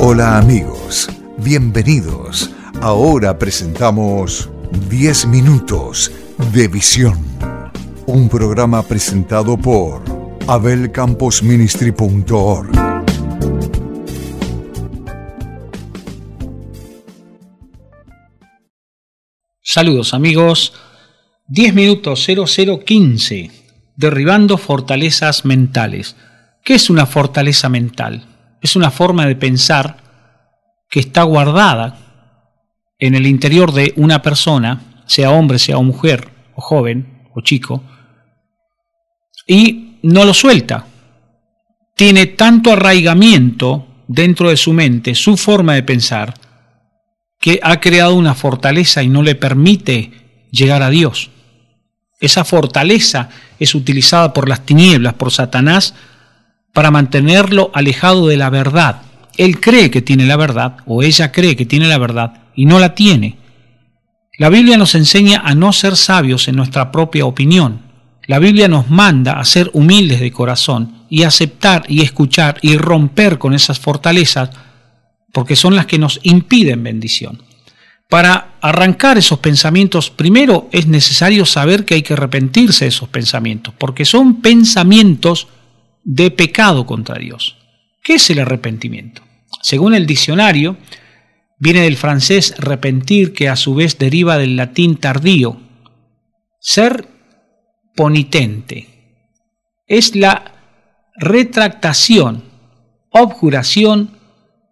Hola amigos, bienvenidos. Ahora presentamos 10 minutos de visión. Un programa presentado por abelcamposministry.org. Saludos amigos, 10 minutos 0015, derribando fortalezas mentales. ¿Qué es una fortaleza mental? Es una forma de pensar que está guardada en el interior de una persona, sea hombre, sea mujer, o joven, o chico, y no lo suelta. Tiene tanto arraigamiento dentro de su mente, su forma de pensar, que ha creado una fortaleza y no le permite llegar a Dios. Esa fortaleza es utilizada por las tinieblas, por Satanás, para mantenerlo alejado de la verdad. Él cree que tiene la verdad, o ella cree que tiene la verdad, y no la tiene. La Biblia nos enseña a no ser sabios en nuestra propia opinión. La Biblia nos manda a ser humildes de corazón y aceptar y escuchar y romper con esas fortalezas, porque son las que nos impiden bendición. Para arrancar esos pensamientos, primero es necesario saber que hay que arrepentirse de esos pensamientos, porque son pensamientos de pecado contra Dios. ¿Qué es el arrepentimiento? Según el diccionario, viene del francés repentir, que a su vez deriva del latín tardío. Ser penitente es la retractación, objuración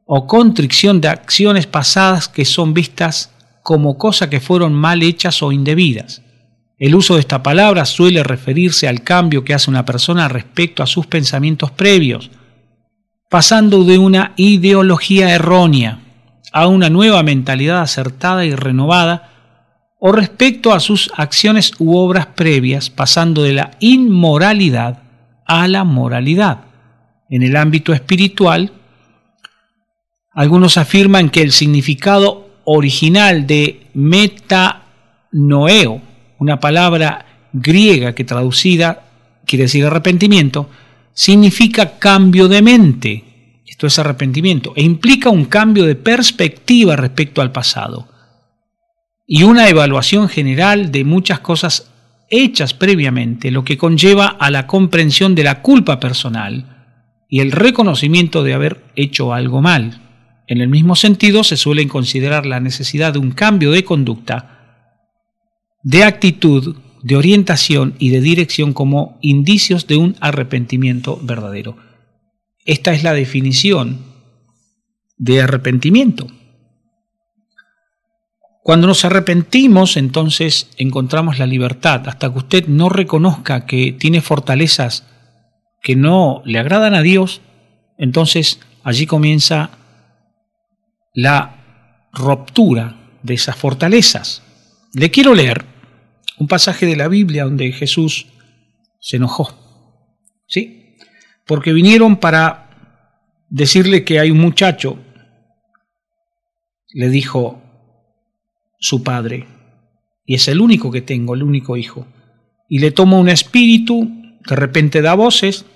o contrición de acciones pasadas que son vistas como cosas que fueron mal hechas o indebidas. El uso de esta palabra suele referirse al cambio que hace una persona respecto a sus pensamientos previos, pasando de una ideología errónea a una nueva mentalidad acertada y renovada, o respecto a sus acciones u obras previas, pasando de la inmoralidad a la moralidad. En el ámbito espiritual, algunos afirman que el significado original de metanoeo, una palabra griega que traducida quiere decir arrepentimiento, significa cambio de mente. Esto es arrepentimiento, e implica un cambio de perspectiva respecto al pasado y una evaluación general de muchas cosas hechas previamente, lo que conlleva a la comprensión de la culpa personal y el reconocimiento de haber hecho algo mal. En el mismo sentido, se suele considerar la necesidad de un cambio de conducta, de actitud, de orientación y de dirección como indicios de un arrepentimiento verdadero. Esta es la definición de arrepentimiento. Cuando nos arrepentimos, entonces encontramos la libertad. Hasta que usted no reconozca que tiene fortalezas que no le agradan a Dios, entonces allí comienza la ruptura de esas fortalezas. Le quiero leer un pasaje de la Biblia donde Jesús se enojó, ¿sí? Porque vinieron para decirle que hay un muchacho, le dijo su padre, y es el único que tengo, el único hijo, y le toma un espíritu, de repente da voces,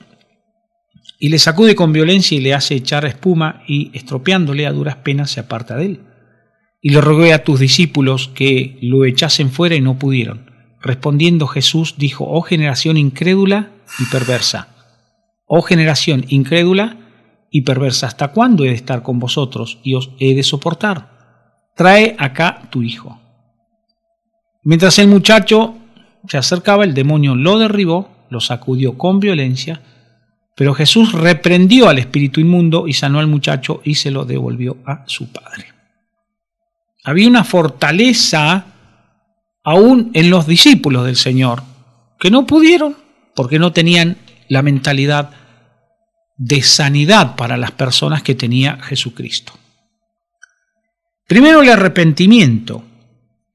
y le sacude con violencia y le hace echar espuma, y estropeándole a duras penas se aparta de él. Y le rogué a tus discípulos que lo echasen fuera y no pudieron. Respondiendo Jesús dijo: oh generación incrédula y perversa, oh generación incrédula y perversa, ¿hasta cuándo he de estar con vosotros y os he de soportar? Trae acá tu hijo. Mientras el muchacho se acercaba, el demonio lo derribó, lo sacudió con violencia, pero Jesús reprendió al espíritu inmundo y sanó al muchacho y se lo devolvió a su padre. Había una fortaleza aún en los discípulos del Señor, que no pudieron porque no tenían la mentalidad de sanidad para las personas que tenía Jesucristo. Primero, el arrepentimiento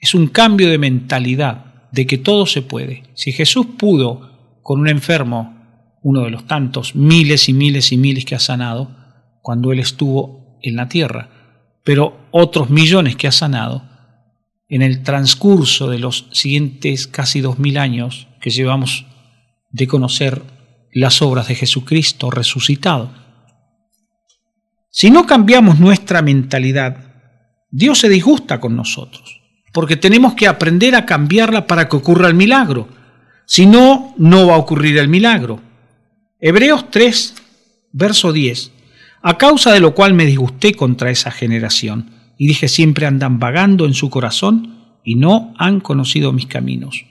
es un cambio de mentalidad, de que todo se puede. Si Jesús pudo con un enfermo, uno de los tantos miles y miles y miles que ha sanado cuando Él estuvo en la tierra, pero otros millones que ha sanado, en el transcurso de los siguientes casi 2000 años que llevamos de conocer las obras de Jesucristo resucitado. Si no cambiamos nuestra mentalidad, Dios se disgusta con nosotros, porque tenemos que aprender a cambiarla para que ocurra el milagro. Si no, no va a ocurrir el milagro. Hebreos 3, verso 10. A causa de lo cual me disgusté contra esa generación, y dije, siempre andan vagando en su corazón y no han conocido mis caminos.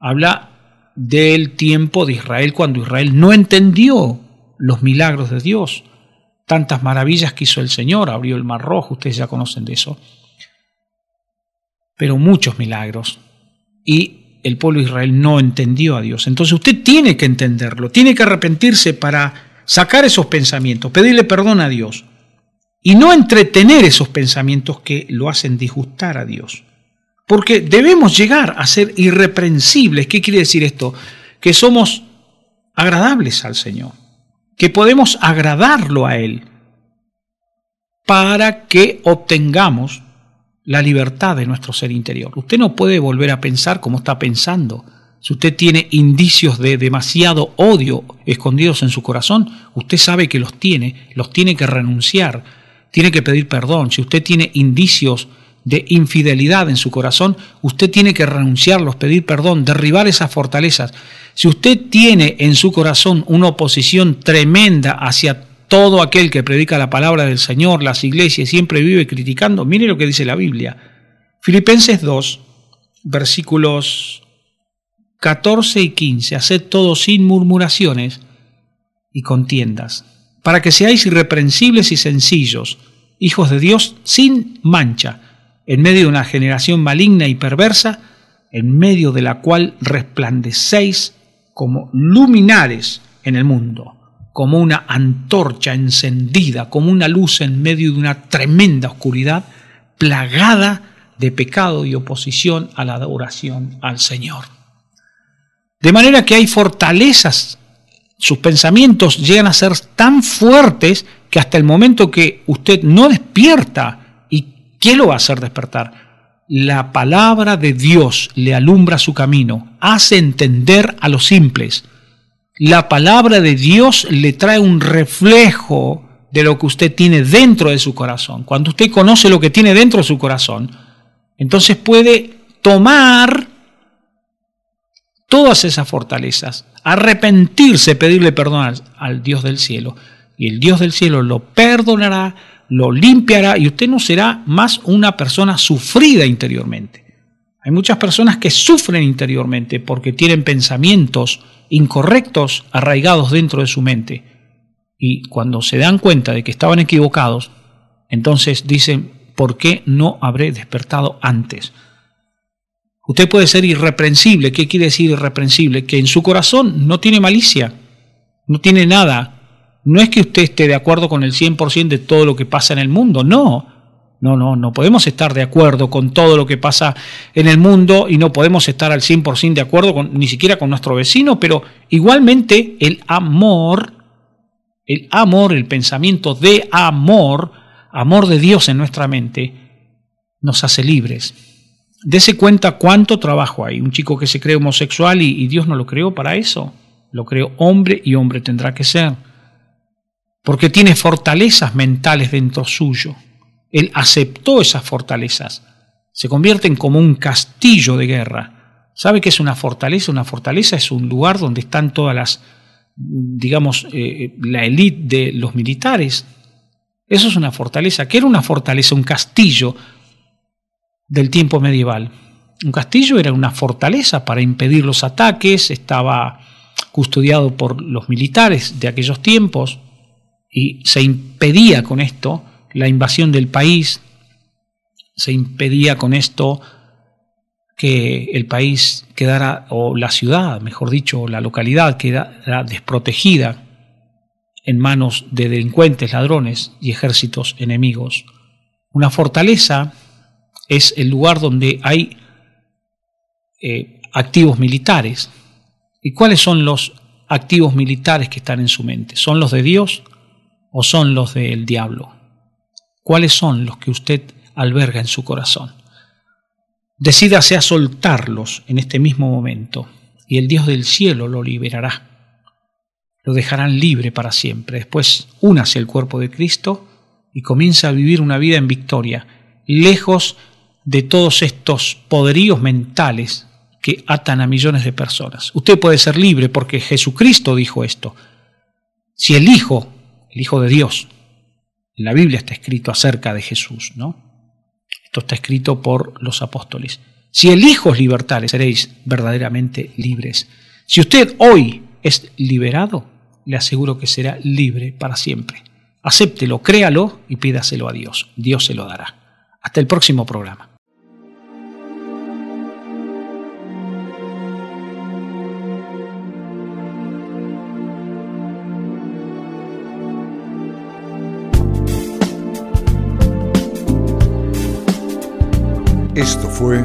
Habla del tiempo de Israel, cuando Israel no entendió los milagros de Dios. Tantas maravillas que hizo el Señor, abrió el Mar Rojo, ustedes ya conocen de eso. Pero muchos milagros. Y el pueblo de Israel no entendió a Dios. Entonces usted tiene que entenderlo, tiene que arrepentirse para sacar esos pensamientos, pedirle perdón a Dios y no entretener esos pensamientos que lo hacen disgustar a Dios. Porque debemos llegar a ser irreprensibles. ¿Qué quiere decir esto? Que somos agradables al Señor, que podemos agradarlo a Él para que obtengamos la libertad de nuestro ser interior. Usted no puede volver a pensar como está pensando. Si usted tiene indicios de demasiado odio escondidos en su corazón, usted sabe que los tiene que renunciar, tiene que pedir perdón. Si usted tiene indicios de infidelidad en su corazón, usted tiene que renunciarlos, pedir perdón, derribar esas fortalezas. Si usted tiene en su corazón una oposición tremenda hacia todo aquel que predica la palabra del Señor, las iglesias, siempre vive criticando, mire lo que dice la Biblia. Filipenses 2, versículos 14 y 15, haced todo sin murmuraciones y contiendas, para que seáis irreprensibles y sencillos, hijos de Dios sin mancha, en medio de una generación maligna y perversa, en medio de la cual resplandecéis como luminares en el mundo, como una antorcha encendida, como una luz en medio de una tremenda oscuridad, plagada de pecado y oposición a la adoración al Señor. De manera que hay fortalezas, sus pensamientos llegan a ser tan fuertes que hasta el momento que usted no despierta, ¿y qué lo va a hacer despertar? La palabra de Dios le alumbra su camino, hace entender a los simples. La palabra de Dios le trae un reflejo de lo que usted tiene dentro de su corazón. Cuando usted conoce lo que tiene dentro de su corazón, entonces puede tomar todas esas fortalezas, arrepentirse, pedirle perdón al Dios del cielo. Y el Dios del cielo lo perdonará, lo limpiará y usted no será más una persona sufrida interiormente. Hay muchas personas que sufren interiormente porque tienen pensamientos incorrectos arraigados dentro de su mente. Y cuando se dan cuenta de que estaban equivocados, entonces dicen, ¿por qué no habré despertado antes? Usted puede ser irreprensible. ¿Qué quiere decir irreprensible? Que en su corazón no tiene malicia, no tiene nada. No es que usted esté de acuerdo con el 100% de todo lo que pasa en el mundo, no podemos estar de acuerdo con todo lo que pasa en el mundo y no podemos estar al 100% de acuerdo ni siquiera con nuestro vecino, pero igualmente el amor, el pensamiento de amor de Dios en nuestra mente nos hace libres. Dese cuenta cuánto trabajo hay. Un chico que se cree homosexual y Dios no lo creó para eso. Lo creó hombre y hombre tendrá que ser. Porque tiene fortalezas mentales dentro suyo. Él aceptó esas fortalezas. Se convierten como un castillo de guerra. ¿Sabe qué es una fortaleza? Una fortaleza es un lugar donde están todas las, la élite de los militares. Eso es una fortaleza. ¿Qué era una fortaleza? Un castillo del tiempo medieval. Un castillo era una fortaleza para impedir los ataques, estaba custodiado por los militares de aquellos tiempos y se impedía con esto la invasión del país, se impedía con esto que el país quedara, o la ciudad, mejor dicho, la localidad quedara desprotegida en manos de delincuentes, ladrones y ejércitos enemigos. Una fortaleza es el lugar donde hay activos militares. ¿Y cuáles son los activos militares que están en su mente? ¿Son los de Dios o son los del diablo? ¿Cuáles son los que usted alberga en su corazón? Decídase a soltarlos en este mismo momento y el Dios del cielo lo liberará. Lo dejarán libre para siempre. Después únase al cuerpo de Cristo y comienza a vivir una vida en victoria, lejos de todos estos poderíos mentales que atan a millones de personas. Usted puede ser libre porque Jesucristo dijo esto. Si el Hijo de Dios, en la Biblia está escrito acerca de Jesús, ¿no? Esto está escrito por los apóstoles. Si el Hijo os libertare, seréis verdaderamente libres. Si usted hoy es liberado, le aseguro que será libre para siempre. Acéptelo, créalo y pídaselo a Dios. Dios se lo dará. Hasta el próximo programa. Esto fue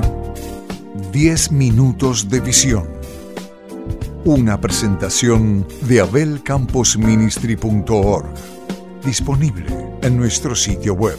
10 minutos de visión. Una presentación de abelcamposministry.org, disponible en nuestro sitio web.